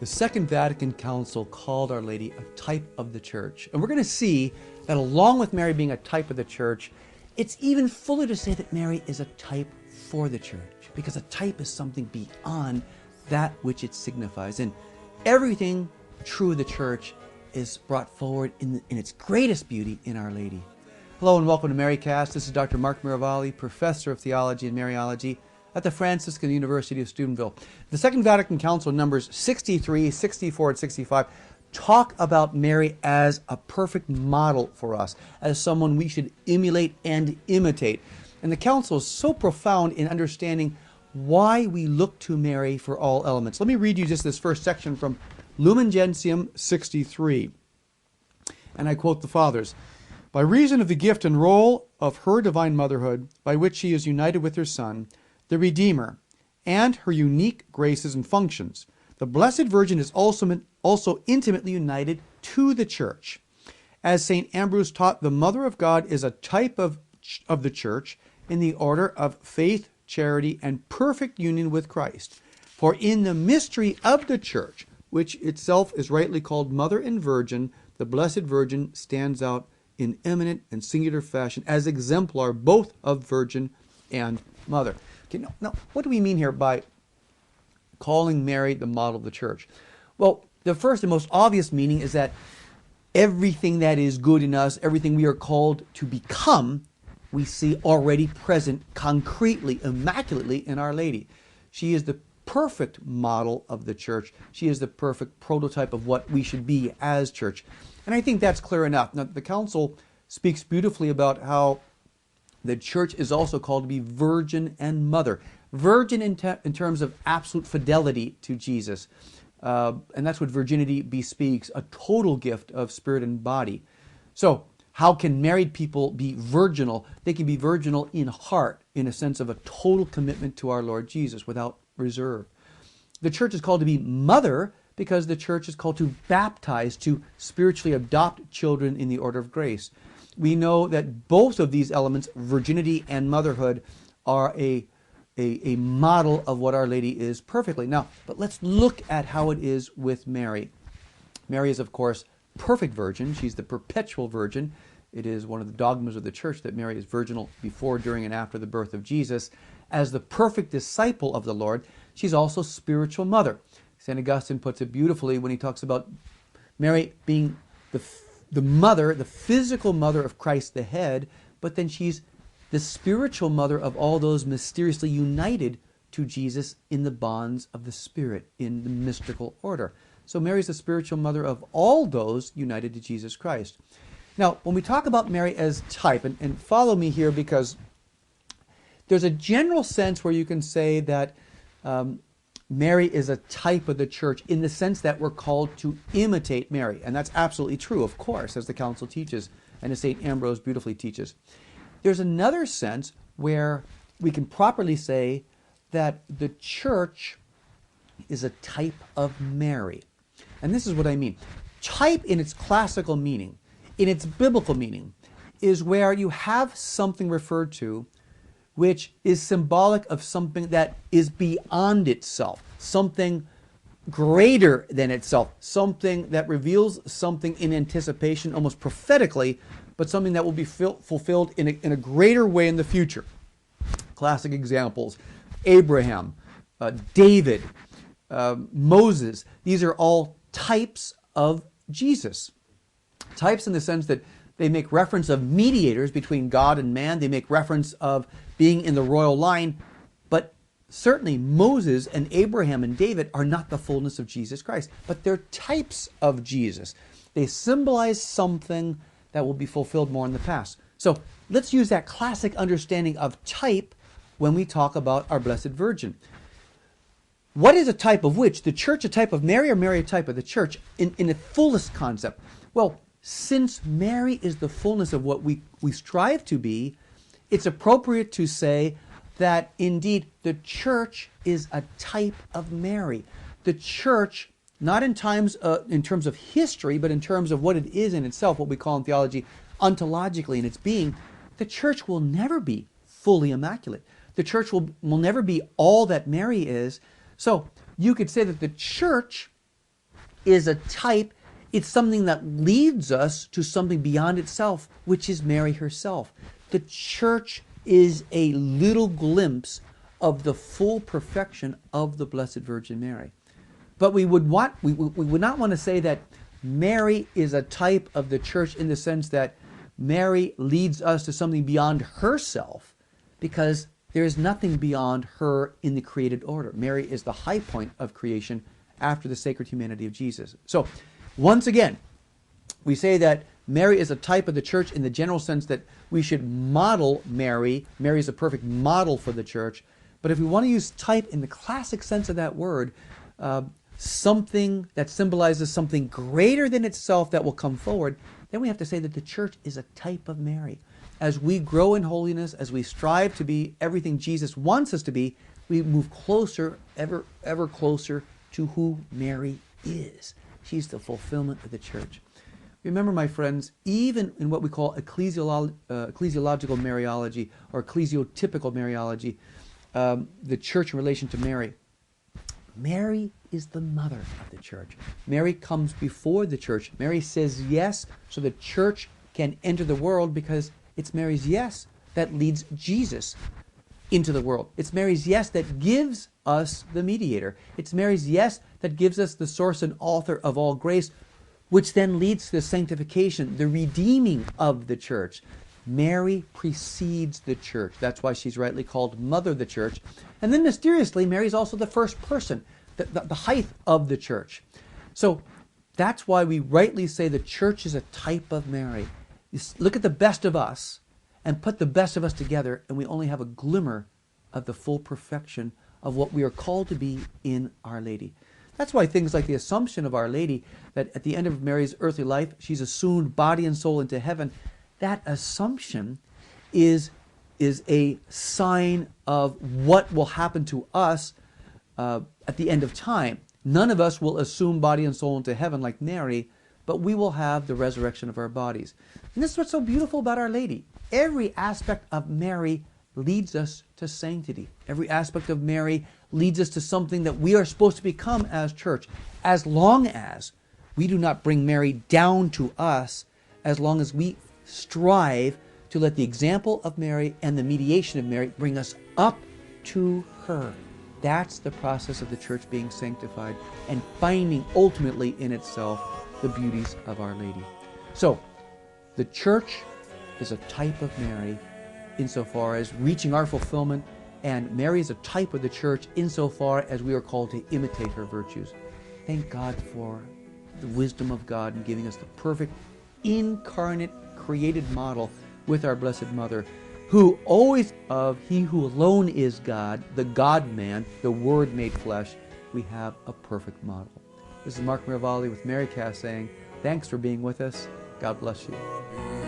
The Second Vatican Council called Our Lady a type of the Church. And we're going to see that along with Mary being a type of the Church, it's even fuller to say that Mary is a type for the Church, because a type is something beyond that which it signifies. And everything true of the Church is brought forward in its greatest beauty in Our Lady. Hello and welcome to MaryCast. This is Dr. Mark Miravalle, Professor of Theology and Mariology at the Franciscan University of Steubenville. The Second Vatican Council, numbers 63, 64, and 65, talk about Mary as a perfect model for us, as someone we should emulate and imitate. And the Council is so profound in understanding why we look to Mary for all elements. Let me read you just this first section from Lumen Gentium 63. And I quote the Fathers. By reason of the gift and role of her divine motherhood, by which she is united with her Son, the Redeemer, and her unique graces and functions, the Blessed Virgin is also intimately united to the Church. As St. Ambrose taught, the Mother of God is a type of the Church in the order of faith, charity, and perfect union with Christ. For in the mystery of the Church, which itself is rightly called Mother and Virgin, the Blessed Virgin stands out in eminent and singular fashion as exemplar both of Virgin and Mother. Okay, now, what do we mean here by calling Mary the model of the Church? Well, the first and most obvious meaning is that everything that is good in us, everything we are called to become, we see already present concretely, immaculately in Our Lady. She is the perfect model of the Church. She is the perfect prototype of what we should be as Church. And I think that's clear enough. Now, the Council speaks beautifully about how the Church is also called to be virgin and mother. Virgin in terms of absolute fidelity to Jesus. And that's what virginity bespeaks, a total gift of spirit and body. So, how can married people be virginal? They can be virginal in heart, in a sense of a total commitment to our Lord Jesus without reserve. The Church is called to be mother because the Church is called to baptize, to spiritually adopt children in the order of grace. We know that both of these elements, virginity and motherhood, are a model of what Our Lady is perfectly. Now, but let's look at how it is with Mary. Mary is, of course, perfect virgin. She's the perpetual virgin. It is one of the dogmas of the Church that Mary is virginal before, during, and after the birth of Jesus. As the perfect disciple of the Lord, she's also spiritual mother. St. Augustine puts it beautifully when he talks about Mary being the mother, the physical mother of Christ the head, but then she's the spiritual mother of all those mysteriously united to Jesus in the bonds of the Spirit, in the mystical order. So Mary's the spiritual mother of all those united to Jesus Christ. Now, when we talk about Mary as type, and follow me here because there's a general sense where you can say that Mary is a type of the Church in the sense that we're called to imitate Mary. And that's absolutely true, of course, as the Council teaches and as St. Ambrose beautifully teaches. There's another sense where we can properly say that the Church is a type of Mary. And this is what I mean. Type in its classical meaning, in its biblical meaning, is where you have something referred to which is symbolic of something that is beyond itself, something greater than itself, something that reveals something in anticipation, almost prophetically, but something that will be fulfilled in a greater way in the future. Classic examples: Abraham, David, Moses. These are all types of Jesus. Types in the sense that they make reference of mediators between God and man. They make reference of being in the royal line. But certainly Moses and Abraham and David are not the fullness of Jesus Christ. But they're types of Jesus. They symbolize something that will be fulfilled more in the past. So let's use that classic understanding of type when we talk about our Blessed Virgin. What is a type of which? The Church a type of Mary, or Mary a type of the Church in the fullest concept? Well, since Mary is the fullness of what we strive to be, it's appropriate to say that indeed the Church is a type of Mary. The Church, not in terms of history, but in terms of what it is in itself, what we call in theology ontologically in its being, the Church will never be fully immaculate. The Church will never be all that Mary is. So you could say that the Church is a type. It's something that leads us to something beyond itself, which is Mary herself. The church is a little glimpse of the full perfection of the Blessed Virgin Mary. But we would not want to say that Mary is a type of the church in the sense that Mary leads us to something beyond herself, because there is nothing beyond her in the created order. Mary is the high point of creation after the sacred humanity of Jesus. So, once again, we say that Mary is a type of the church in the general sense that we should model Mary. Mary is a perfect model for the church. But if we want to use type in the classic sense of that word, something that symbolizes something greater than itself that will come forward, then we have to say that the church is a type of Mary. As we grow in holiness, as we strive to be everything Jesus wants us to be, we move closer, ever closer to who Mary is. She's the fulfillment of the church. Remember, my friends, even in what we call ecclesiological Mariology or ecclesiotypical Mariology, the church in relation to Mary, Mary is the mother of the church. Mary comes before the church. Mary says yes so the church can enter the world, because it's Mary's yes that leads Jesus into the world. It's Mary's yes that gives us the mediator. It's Mary's yes that gives us the source and author of all grace, which then leads to the sanctification, the redeeming of the church. Mary precedes the church. That's why she's rightly called Mother of the Church. And then mysteriously, Mary is also the first person, the height of the church. So that's why we rightly say the church is a type of Mary. You look at the best of us and put the best of us together, and we only have a glimmer of the full perfection of what we are called to be in Our Lady. That's why things like the Assumption of Our Lady, that at the end of Mary's earthly life, she's assumed body and soul into heaven, that Assumption is a sign of what will happen to us at the end of time. None of us will assume body and soul into heaven like Mary, but we will have the resurrection of our bodies. And this is what's so beautiful about Our Lady. Every aspect of Mary leads us to sanctity. Every aspect of Mary leads us to something that we are supposed to become as church, as long as we do not bring Mary down to us, as long as we strive to let the example of Mary and the mediation of Mary bring us up to her. That's the process of the church being sanctified and finding ultimately in itself the beauties of Our Lady. So, the church is a type of Mary insofar as reaching our fulfillment, and Mary is a type of the church insofar as we are called to imitate her virtues. Thank God for the wisdom of God in giving us the perfect, incarnate, created model with our Blessed Mother, who always of He who alone is God, the God-man, the Word made flesh, we have a perfect model. This is Mark Miravalle with MaryCast saying, thanks for being with us. God bless you.